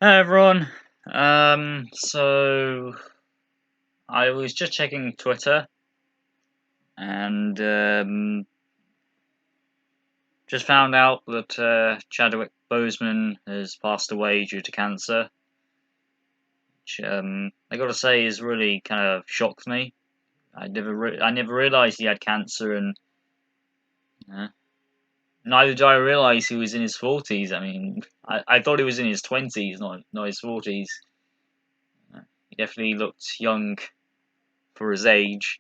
Hey everyone. So I was just checking Twitter and just found out that Chadwick Boseman has passed away due to cancer, which I got to say is really kind of shocked me. I never realized he had cancer, and uh, neither did I realize he was in his 40s. I mean, I thought he was in his 20s, not his 40s. He definitely looked young for his age,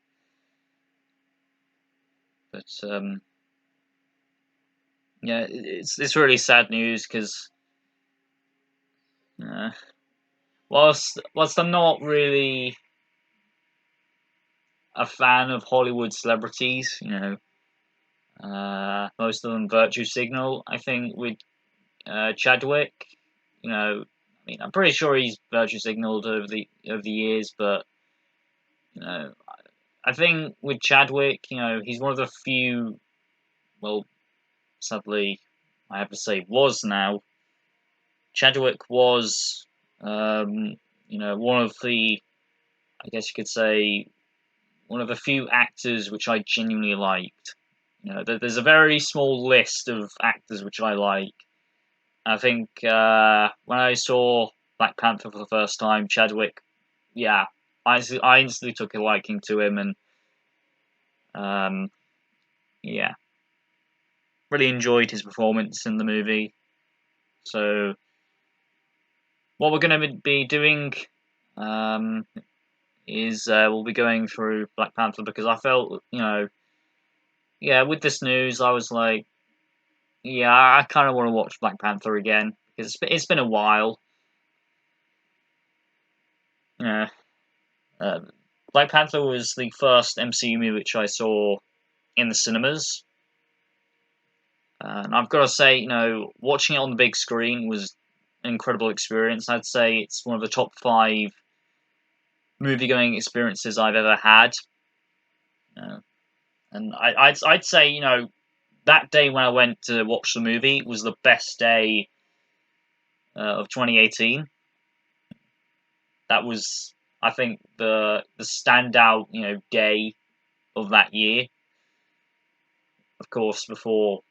but yeah, it's really sad news because uh, whilst I'm not really a fan of Hollywood celebrities, most of them virtue signal. I think with Chadwick, I mean, I'm pretty sure he's virtue signaled over the years, but you know, I think with Chadwick, he's one of the few. Well, sadly, I have to say, was now Chadwick was, one of the, I guess you could say, one of the few actors which I genuinely liked. There's a very small list of actors which I like. I think when I saw Black Panther for the first time, Chadwick, yeah, I instantly took a liking to him, and um, yeah, really enjoyed his performance in the movie. So, what we're going to be doing um, is we'll be going through Black Panther because I felt, yeah, with this news, I was like, yeah, I kind of want to watch Black Panther again because it's been a while. Yeah, uh, Black Panther was the first MCU movie which I saw in the cinemas, and I've got to say, watching it on the big screen was an incredible experience. I'd say it's one of the top five movie going experiences I've ever had. Uh, and I'd say, that day when I went to watch the movie was the best day of 2018. That was, I think, the standout, day of that year. Of course, before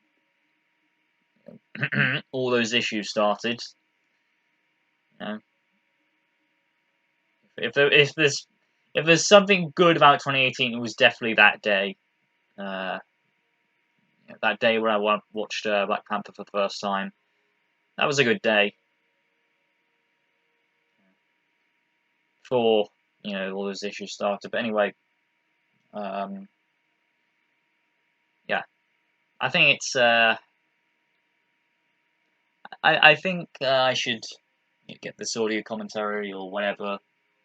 all those issues started. You know, if there's something good about 2018, it was definitely that day. Uh, that day where I watched Black Panther for the first time. That was a good day before all those issues started. But anyway, um, yeah, I think it's. I think I should get this audio commentary or whatever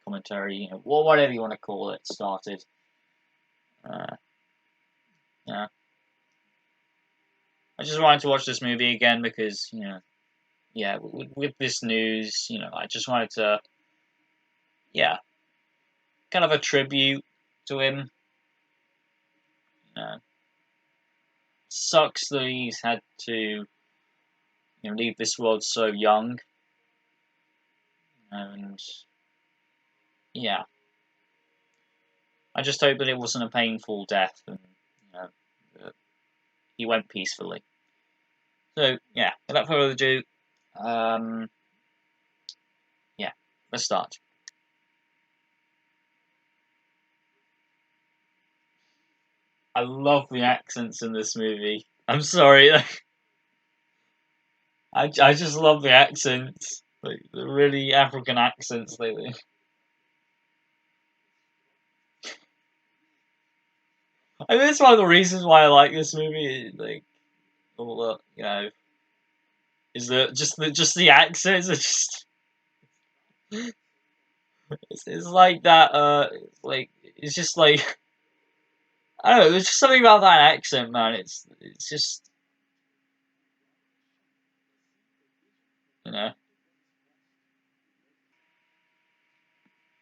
commentary, whatever you want to call it, started. Uh, yeah, I just wanted to watch this movie again because yeah, with this news, I just wanted to, yeah, kind of a tribute to him. Uh, Sucks that he's had to, leave this world so young, and yeah, I just hope that it wasn't a painful death and that he went peacefully. So yeah, without further ado, um, yeah, let's start. I love the accents in this movie. I'm sorry, I just love the accents, like the really African accents lately. I mean, it's one of the reasons why I like this movie. Like, all is that just the accents are just it's like that. It's just like I don't know. There's just something about that accent, man. It's just you know.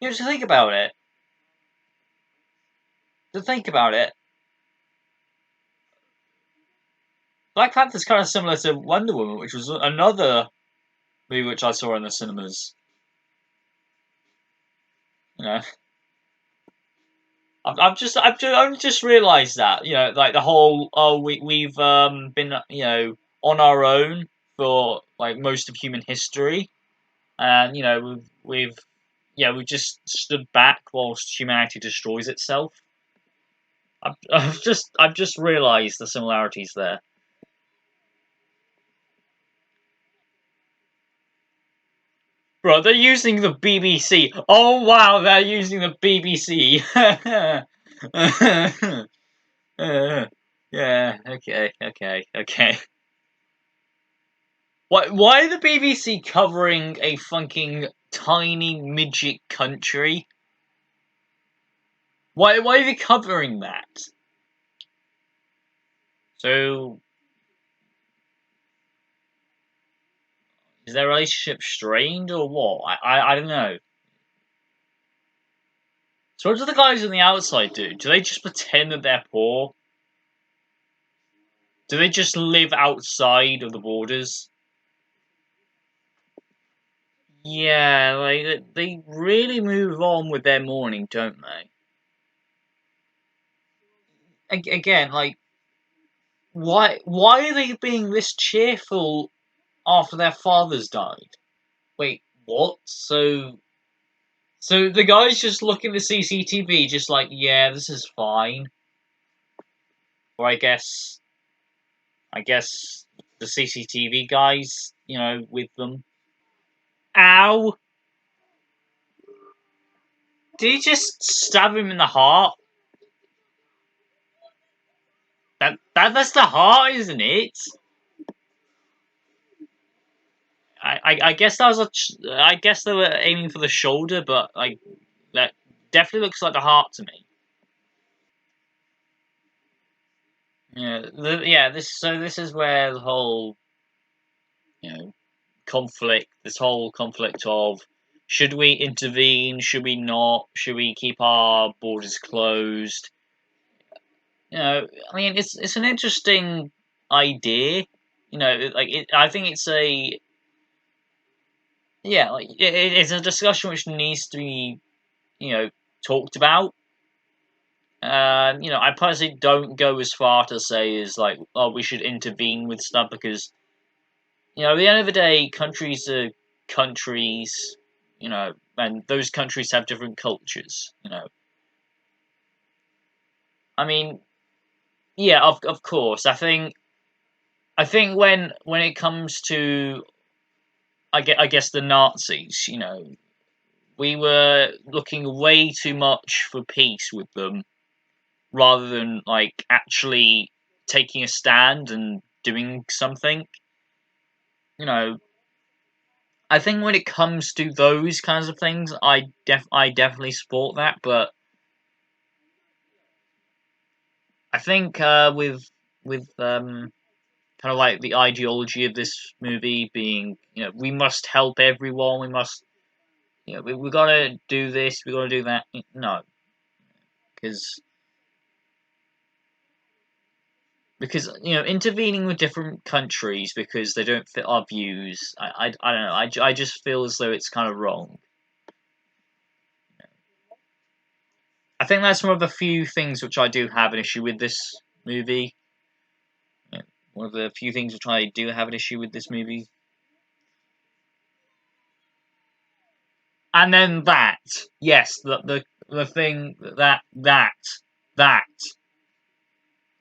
To think about it. To think about it, Black Panther's kind of similar to Wonder Woman, which was another movie which I saw in the cinemas. You know, I've just realised that, like the whole, we've been, on our own for like most of human history, and we've just stood back whilst humanity destroys itself. I've just realised the similarities there. Bro, they're using the BBC. Oh wow, they're using the BBC. Yeah, okay. Why are the BBC covering a fucking tiny midget country? Why are they covering that? So, is their relationship strained or what? I don't know. So what do the guys on the outside do? Do they just pretend that they're poor? Do they just live outside of the borders? Yeah, like they really move on with their morning, don't they? Again, like why are they being this cheerful after their fathers died? Wait, what? So the guys just look at the CCTV, just like, yeah, this is fine. Or I guess the CCTV guys, with them. Ow! Did he just stab him in the heart? That's the heart, isn't it? I guess that was I guess they were aiming for the shoulder, but like that definitely looks like the heart to me. This is where the whole you know this whole conflict of should we intervene, should we not, should we keep our borders closed? I mean, it's an interesting idea. I think it's a like it's a discussion which needs to be talked about. I personally don't go as far to say as like, oh, we should intervene with stuff because at the end of the day, countries are countries, and those countries have different cultures. I mean, yeah, of course. I think when it comes to I guess the Nazis, we were looking way too much for peace with them rather than like actually taking a stand and doing something. You know, I think when it comes to those kinds of things, I definitely support that. But I think with kind of like the ideology of this movie being, we must help everyone. We must, we gotta do this. We gotta do that. No, because intervening with different countries because they don't fit our views. I don't know. I just feel as though it's kind of wrong. I think that's one of the few things which I do have an issue with this movie. One of the few things which I do have an issue with this movie. And then that, yes, the thing that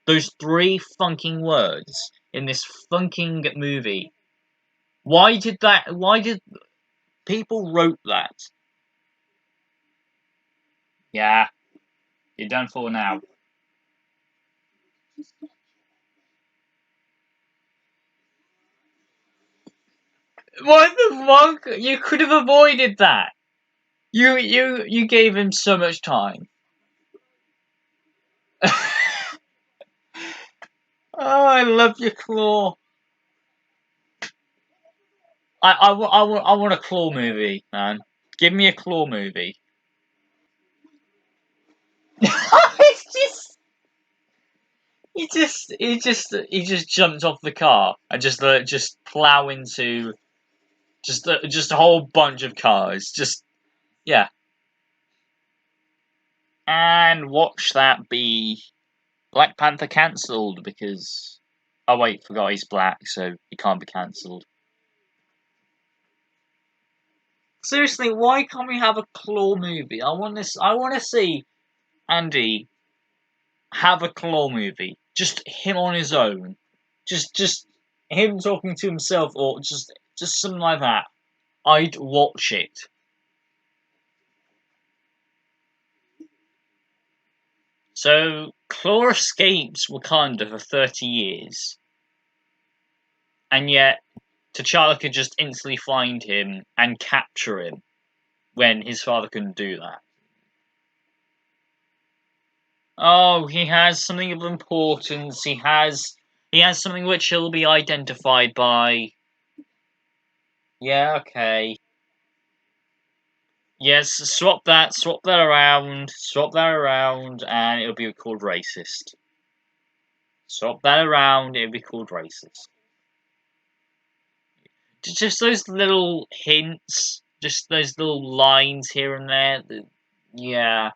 those three funking words in this funking movie. Why did that? Why did people wrote that? Yeah, you're done for now. What the fuck? You could have avoided that. You gave him so much time. Oh, I love your claw. I want a claw movie, man. Give me a claw movie. It's just he just jumped off the car and just plow into. Just a whole bunch of cars. Just yeah. And watch that be Black Panther cancelled because oh wait, forgot he's black, so he can't be cancelled. Seriously, why can't we have a Claw movie? I want this. I want to see Andy have a Claw movie. Just him on his own. Just him talking to himself, or just something like that. I'd watch it. So Claw escapes Wakanda for 30 years, and yet T'Challa could just instantly find him and capture him when his father couldn't do that. Oh, he has something of importance. He has something which he'll be identified by. Yeah, okay. Yes, swap that around, and it'll be called racist. Swap that around, it'll be called racist. Just those little hints, just those little lines here and there. Yeah,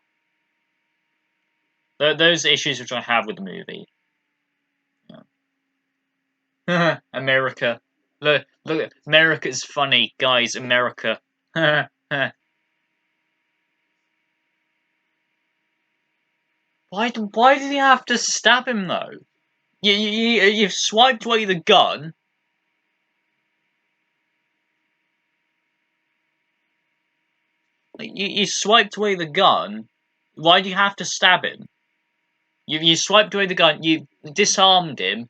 those issues which I have with the movie. Yeah. America, look, America's funny, guys. America. Why did he have to stab him though? You've swiped away the gun. You swiped away the gun. Why do you have to stab him? You swiped away the gun. You disarmed him.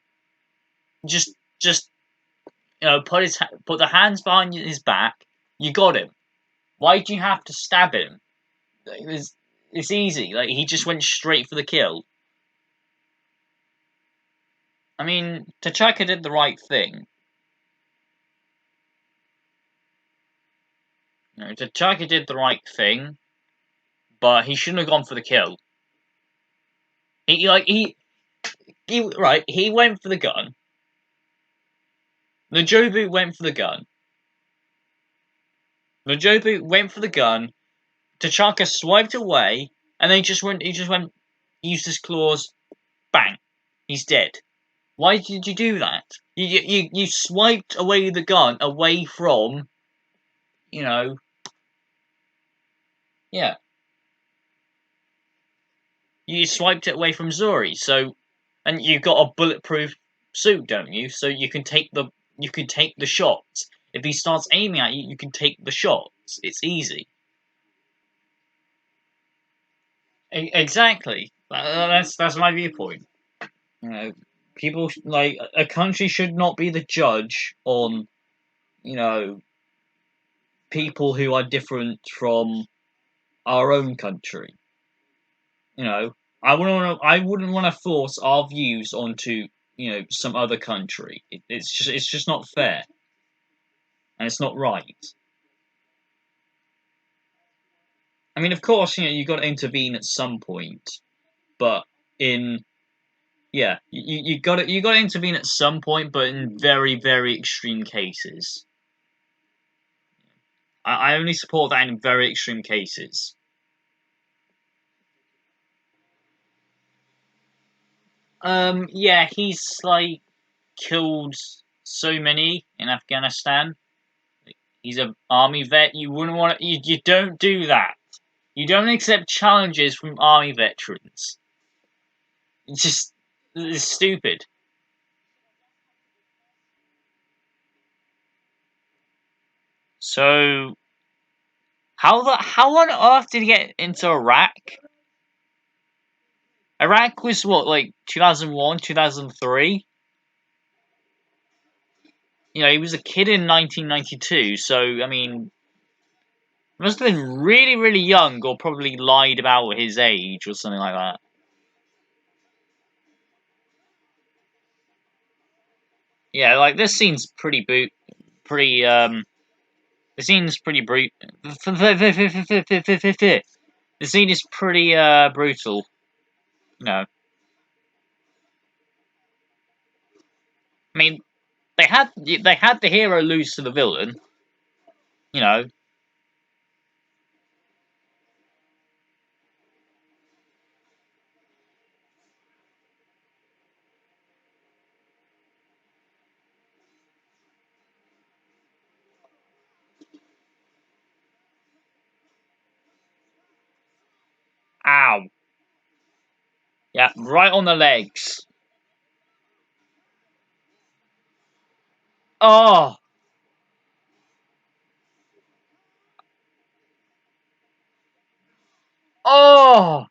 Just put the hands behind his back. You got him. Why do you have to stab him? It's easy. Like he just went straight for the kill. I mean, T'Chaka did the right thing. T'Chaka did the right thing, but he shouldn't have gone for the kill. He went for the gun. Najobu went for the gun. Najobu went for the gun. T'Chaka swiped away, and then he just went, used his claws, bang, he's dead. Why did you do that? You swiped away the gun away from, you know, yeah. You swiped it away from Zori, so, and you got a bulletproof suit, don't you? So you can take the shots. If he starts aiming at you, you can take the shots. It's easy. Exactly. That's my viewpoint. You know, people like a country should not be the judge on you know people who are different from our own country. You know, I wouldn't want to force our views onto some other country. It's just not fair, and it's not right. I mean, of course, you got to intervene at some point, but in yeah, you got to intervene at some point, but in very very extreme cases. I only support that in very extreme cases. Yeah, he's like killed so many in Afghanistan. He's an army vet. You wouldn't want to. You don't do that. You don't accept challenges from army veterans. It's stupid. So how on earth did he get into Iraq? Iraq was what, like 2001, 2003. He was a kid in 1992. So I mean, must have been really really young, or probably lied about his age or something like that. Yeah, like this scene's pretty the scene's pretty brute. The scene is pretty brutal. No, I mean they had the hero lose to the villain. You know, ow, yeah, right on the legs. Oh, oh,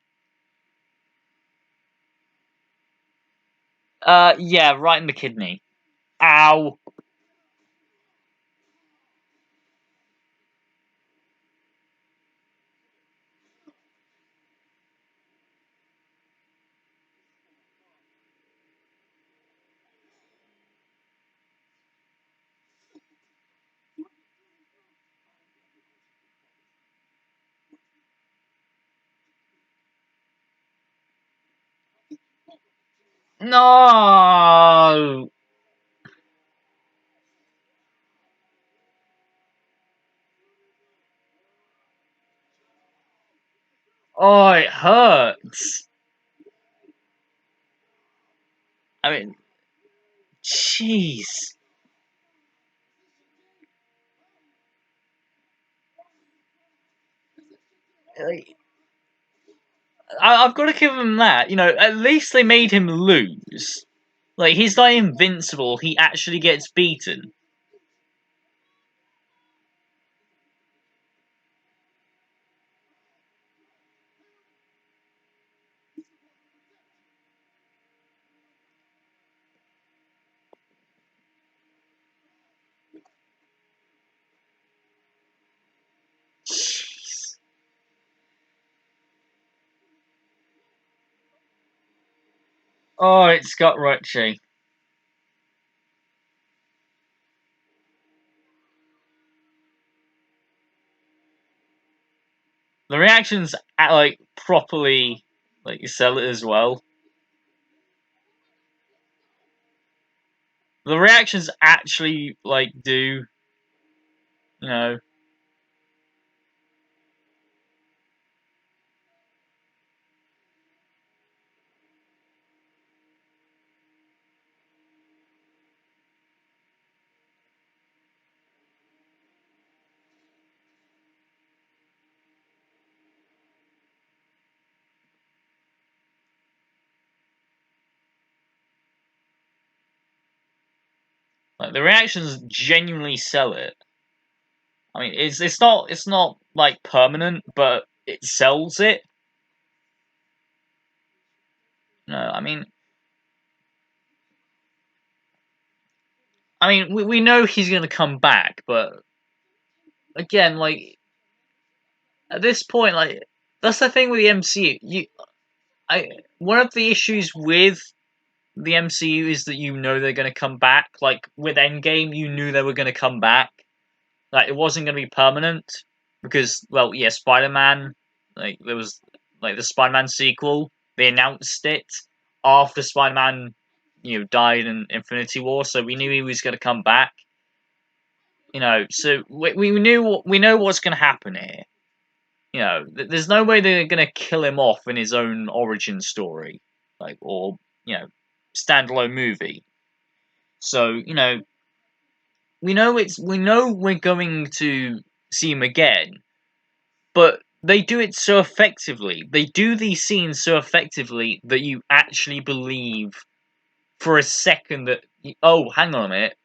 yeah, right in the kidney. Ow. No. Oh, it hurts. I mean, jeez. Like, I've got to give him that. You know, at least they made him lose. Like, he's not invincible. He actually gets beaten. Jeez. Oh, it's gut wrenching. The reactions, like, properly, like, you sell it as well. The reactions actually, like, do, you know. Like, the reactions genuinely sell it. I mean, it's not like permanent, but it sells it. No, we know he's gonna come back, but again, like at this point, like that's the thing with the MCU. One of the issues with the MCU is that you know they're gonna come back. Like with Endgame, you knew they were gonna come back. Like it wasn't gonna be permanent because, well, yeah, Spider-Man. Like there was like the Spider-Man sequel. They announced it after Spider-Man, died in Infinity War, so we knew he was gonna come back. So we know what's gonna happen here. There's no way they're gonna kill him off in his own origin story, like or standalone movie. So we know we're going to see him again, but they do it so effectively. They do these scenes so effectively that you actually believe for a second that oh, hang on a minute,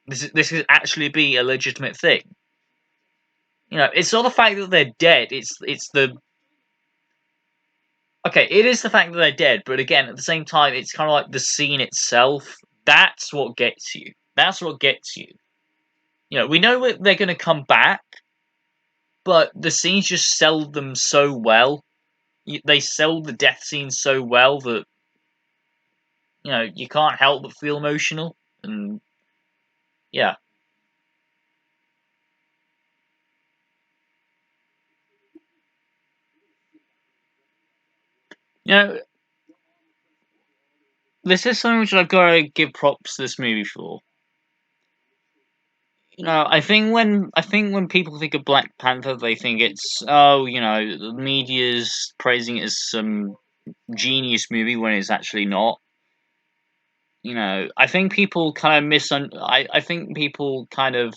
this could actually be a legitimate thing. It's not the fact that they're dead. It's the okay. It is the fact that they're dead, but again, at the same time, it's kind of like the scene itself. That's what gets you. That's what gets you. We know that they're going to come back, but the scenes just sell them so well. They sell the death scenes so well that you can't help but feel emotional. And yeah, you know, this is something which I've got to give props to this movie for. I think when people think of Black Panther, they think it's, oh, the media's praising it as some genius movie when it's actually not. I think people kind of I think people kind of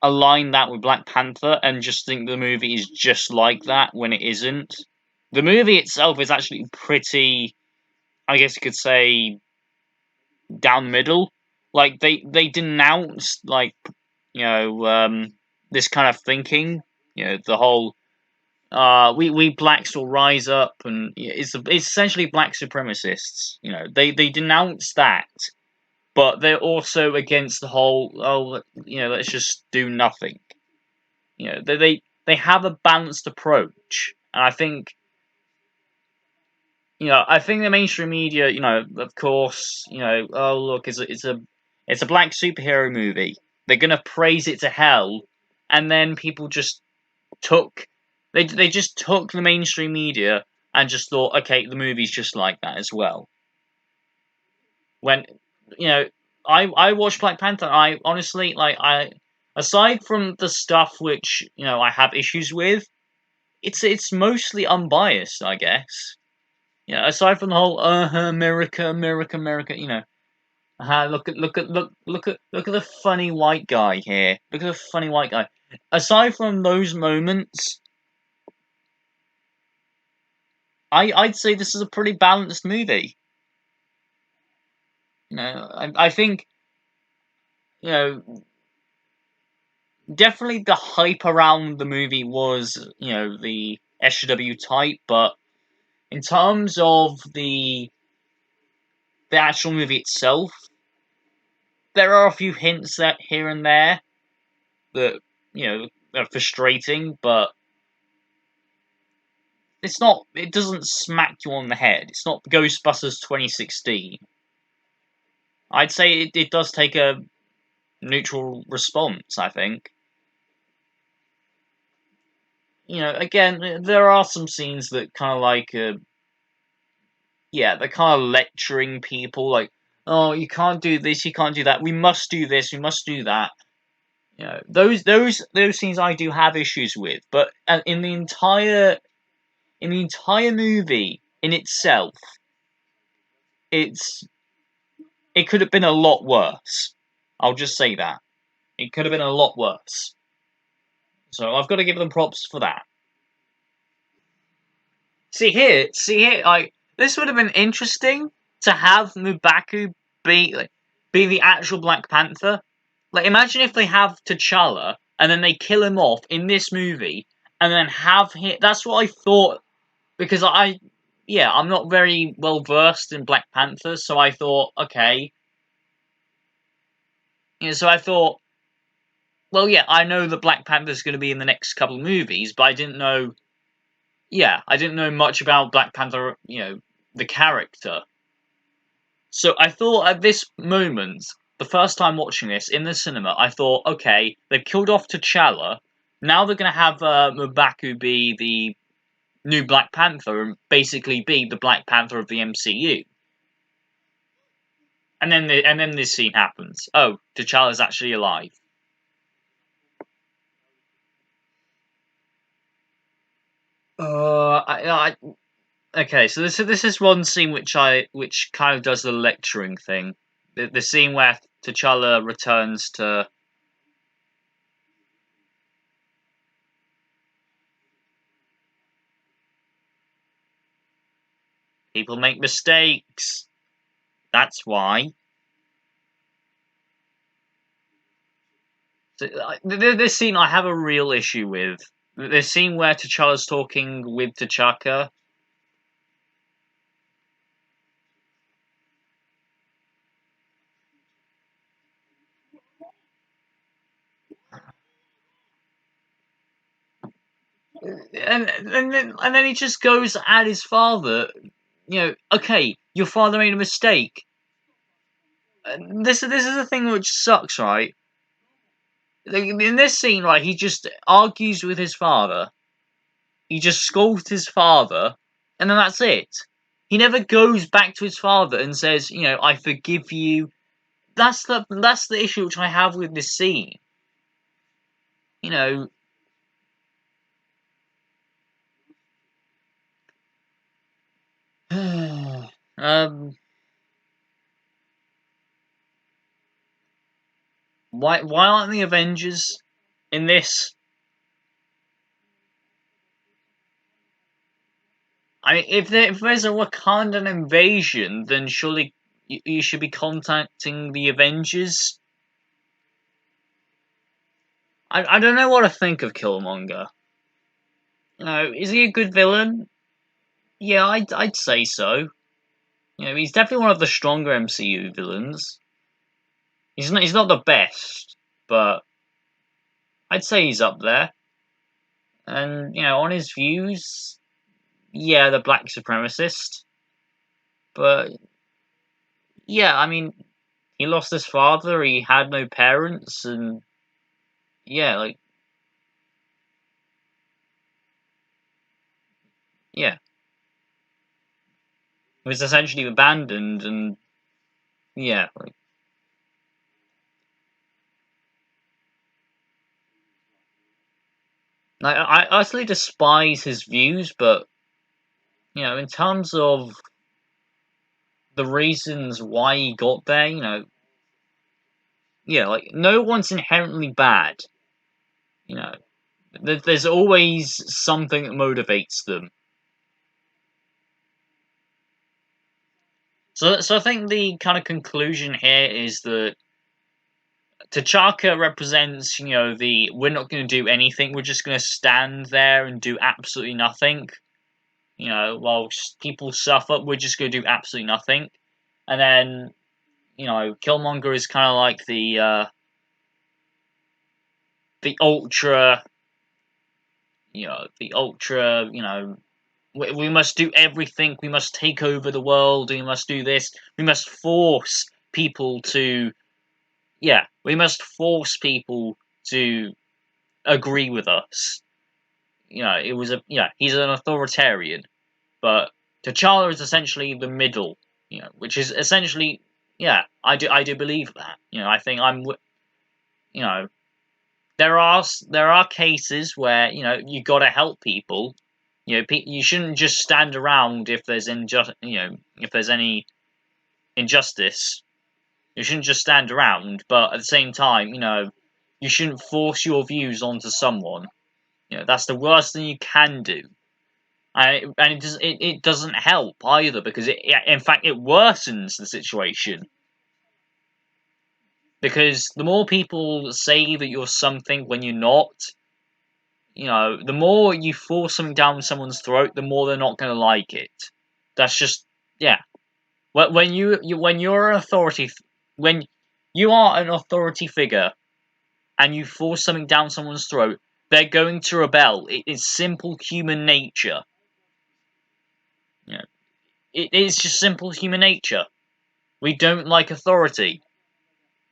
align that with Black Panther and just think the movie is just like that when it isn't. The movie itself is actually pretty, I guess you could say, down the middle. Like they denounce, like, this kind of thinking. The whole, we blacks will rise up, and it's essentially black supremacists. They denounce that, but they're also against the whole, oh, let's just do nothing. They have a balanced approach, and I think the mainstream media, of course, oh, look, it's a black superhero movie. They're gonna praise it to hell, and then people just took they just took the mainstream media and just thought, okay, the movie's just like that as well. When you know, I watched Black Panther. I honestly, like, aside from the stuff which I have issues with, it's mostly unbiased, I guess. Aside from the whole America, America, America, look at the funny white guy here. Look at the funny white guy. Aside from those moments, I'd say this is a pretty balanced movie. I think you know definitely the hype around the movie was the SJW type, but in terms of the actual movie itself, there are a few hints that here and there that are frustrating, but it's not. It doesn't smack you on the head. It's not Ghostbusters 2016. I'd say it does take a neutral response. I think. Again, there are some scenes that kind of like, yeah, they're kind of lecturing people, like, oh, you can't do this, you can't do that. We must do this, we must do that. Those scenes I do have issues with, but in the entire movie in itself, it's it could have been a lot worse. I'll just say that it could have been a lot worse. So I've got to give them props for that. See here, like, this would have been interesting to have M'Baku be the actual Black Panther. Like, imagine if they have T'Challa and then they kill him off in this movie, and then have him. That's what I thought, because yeah, I'm not very well versed in Black Panther, so I thought, okay, so I thought, well, yeah, I know that Black Panther's going to be in the next couple of movies, but I didn't know. Yeah, I didn't know much about Black Panther, the character. So I thought at this moment, the first time watching this in the cinema, I thought, okay, they've killed off T'Challa. Now they're going to have M'Baku be the new Black Panther and basically be the Black Panther of the MCU. And then this scene happens. Oh, T'Challa's actually alive. Okay, so this is one scene which kind of does the lecturing thing. The scene where T'Challa returns to. People make mistakes. That's why. So, this scene I have a real issue with. The scene where T'Challa's talking with T'Chaka. And then he just goes at his father. Okay, your father made a mistake. This is the thing which sucks, right? In this scene, right, he just argues with his father. He just scolds his father, and then that's it. He never goes back to his father and says, I forgive you. That's the issue which I have with this scene. you know, um, why aren't the Avengers in this? I mean, if there's a Wakandan invasion, then surely you should be contacting the Avengers. I don't know what to think of Killmonger. Is he a good villain? Yeah, I'd say so. He's definitely one of the stronger MCU villains. He's not the best, but I'd say he's up there. And on his views, yeah, the black supremacist. But yeah, I mean, he lost his father. He had no parents, and yeah, like yeah, he was essentially abandoned, and yeah, I utterly despise his views, but in terms of the reasons why he got there, yeah, like no one's inherently bad. You know, there's always something that motivates them. So I think the kind of conclusion here is that T'Chaka represents, the we're not going to do anything. We're just going to stand there and do absolutely nothing. While people suffer, we're just going to do absolutely nothing. And then, Killmonger is kind of like the ultra, the ultra, we must do everything. We must take over the world. We must do this. We must force people to, yeah, we must force people to agree with us. He's an authoritarian, but T'Challa is essentially the middle, which is essentially, yeah, I do believe that. I think you know, there are cases where you got to help people. You shouldn't just stand around if there's if there's any injustice. You shouldn't just stand around, but at the same time, you shouldn't force your views onto someone. That's the worst thing you can do. And it doesn't help either because in fact it worsens the situation because the more people say that you're something when you're not, the more you force something down someone's throat, the more they're not going to like it. That's just yeah. When you're an authority, when you are an authority figure and you force something down someone's throat, they're going to rebel. It's simple human nature. Yeah, it is just simple human nature. We don't like authority.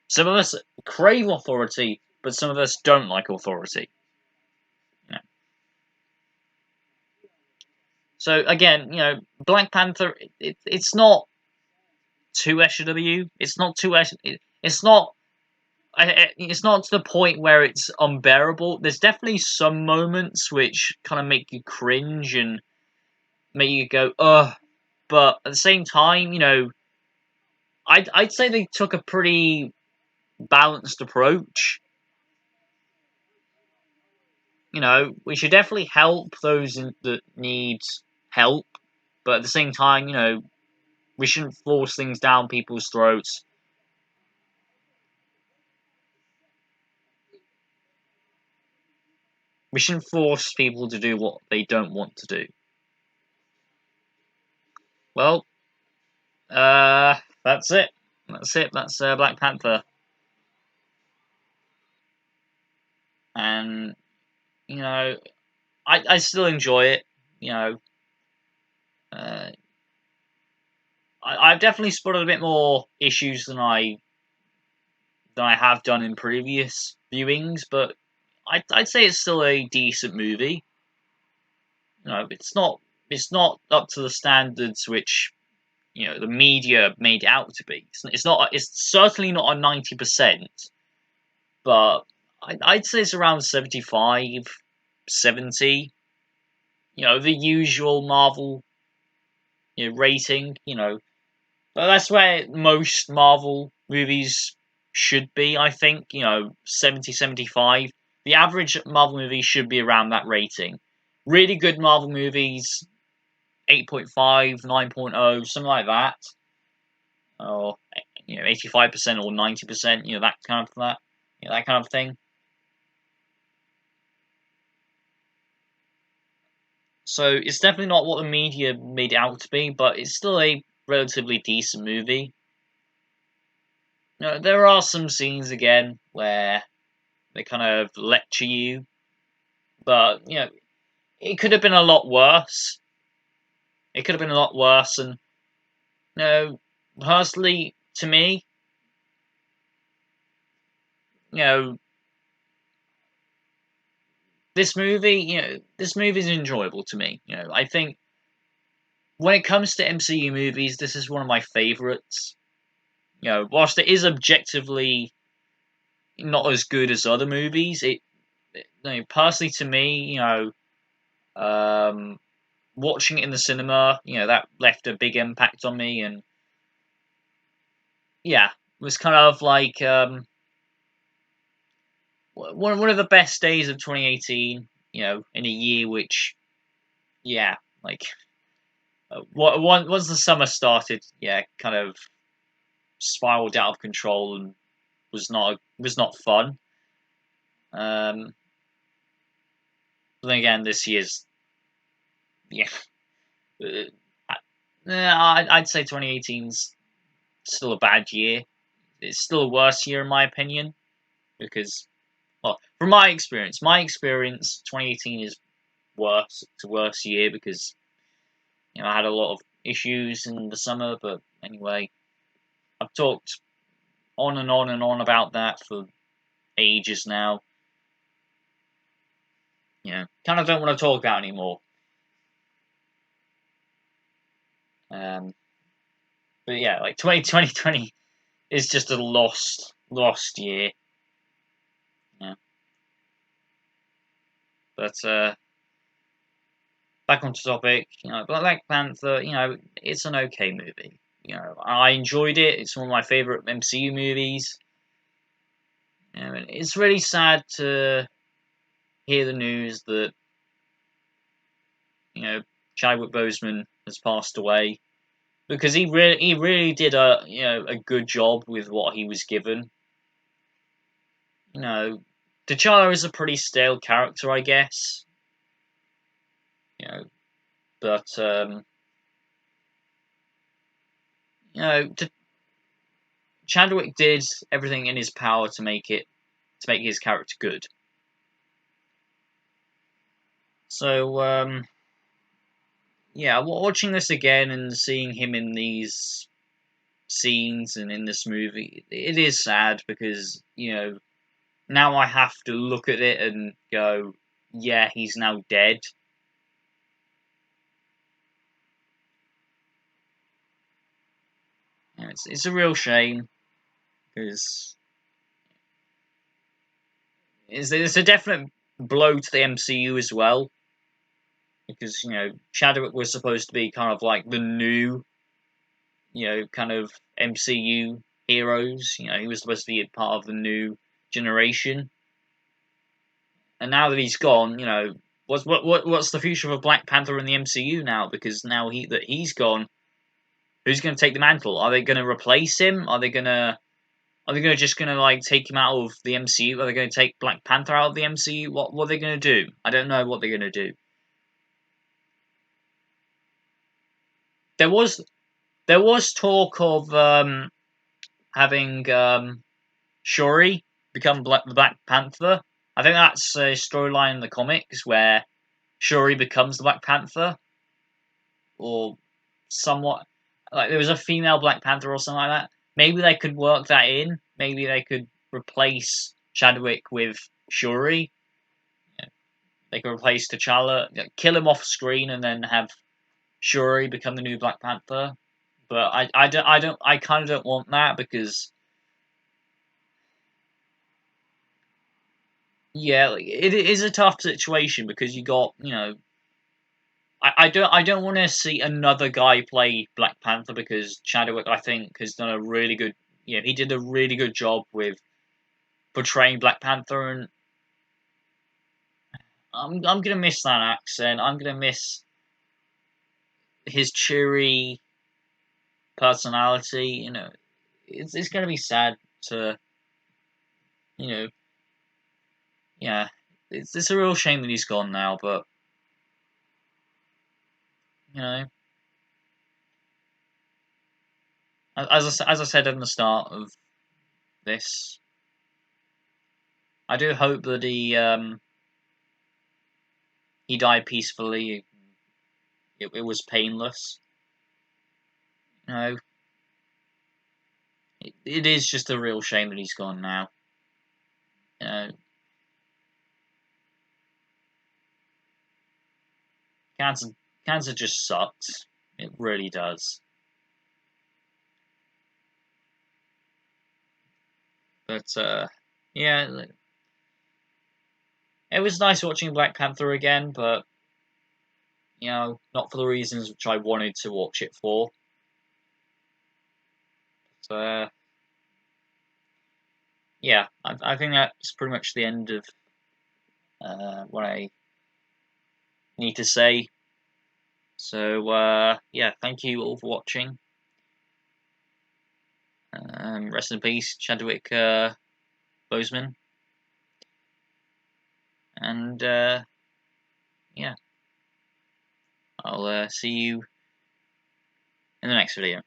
Some of us crave authority, but some of us don't like authority. Yeah. So again, Black Panther, it's not too SW. It's not too It's not. It's not to the point where it's unbearable. There's definitely some moments which kind of make you cringe and make you go, ugh. But at the same time, I'd say they took a pretty balanced approach. We should definitely help those that need help, but at the same time, we shouldn't force things down people's throats. We shouldn't force people to do what they don't want to do. Well, that's it. That's it. That's Black Panther, and I still enjoy it. You know, uh, I've definitely spotted a bit more issues than I have done in previous viewings, but I'd say it's still a decent movie. It's not up to the standards which the media made it out to be. It's not. It's certainly not a 90%, but I'd say it's around 75, 70. The usual Marvel rating. But that's where most Marvel movies should be, I think. 70, 75. The average Marvel movie should be around that rating. Really good Marvel movies, 8.5, 9.0, something like that. Or 85% or 90%, that kind of thing. So it's definitely not what the media made it out to be, but it's still a relatively decent movie. There are some scenes again where they kind of lecture you, but it could have been a lot worse. It could have been a lot worse, and personally, to me, you know, this movie is enjoyable to me. I think when it comes to MCU movies, this is one of my favorites. Whilst it is objectively not as good as other movies, personally to me, watching it in the cinema, that left a big impact on me, and yeah, it was kind of like one of the best days of 2018. In a year which, yeah, like once the summer started, yeah, kind of spiraled out of control and was not fun. But then again, this year's, yeah, I'd say 2018's still a bad year. It's still a worse year in my opinion because, well, from my experience, 2018 is worse. It's a worse year because I had a lot of issues in the summer. But anyway, I've talked on and on and on about that for ages now. Kind of don't want to talk about it anymore. But yeah, like 2020 is just a lost year. Yeah. But back onto topic, Black Panther, it's an okay movie. I enjoyed it. It's one of my favorite MCU movies. And it's really sad to hear the news that Chadwick Boseman has passed away because he really did a good job with what he was given. T'Challa is a pretty stale character, I guess. But Chadwick did everything in his power to make his character good. So yeah, watching this again and seeing him in these scenes and in this movie, it is sad because now I have to look at it and go, yeah, he's now dead. It's a real shame because it's a definite blow to the MCU as well because Chadwick was supposed to be kind of like the new kind of MCU heroes. He was supposed to be a part of the new generation, and now that he's gone, what's the future of Black Panther in the MCU now? Because now he's gone, who's going to take the mantle? Are they going to replace him? Are they just gonna like take him out of the MCU? Are they going to take Black Panther out of the MCU? What are they going to do? I don't know what they're going to do. There was talk of having Shuri become the Black Panther. I think that's a storyline in the comics where Shuri becomes the Black Panther, or somewhat like there was a female Black Panther or something like that. Maybe they could work that in. Maybe they could replace Chadwick with Shuri. They could replace T'Challa, kill him off screen, and then have Shuri become the new Black Panther. But I kind of don't want that because Yeah, like, it is a tough situation because you got, I don't want to see another guy play Black Panther because Chadwick, I think, has done a really good, he did a really good job with portraying Black Panther, and I'm gonna miss that accent. I'm gonna miss his cheery personality. It's gonna be sad to, you know, yeah, it's a real shame that he's gone now, but you know, as I said in the start of this, I do hope that he died peacefully. It was painless. You know, it is just a real shame that he's gone now. You know, cancer cancer just sucks. It really does. But yeah, it was nice watching Black Panther again, but not for the reasons which I wanted to watch it for. So yeah, I think that's pretty much the end of what I need to say. So yeah, thank you all for watching. Rest in peace, Chadwick Boseman, and yeah, I'll see you in the next video.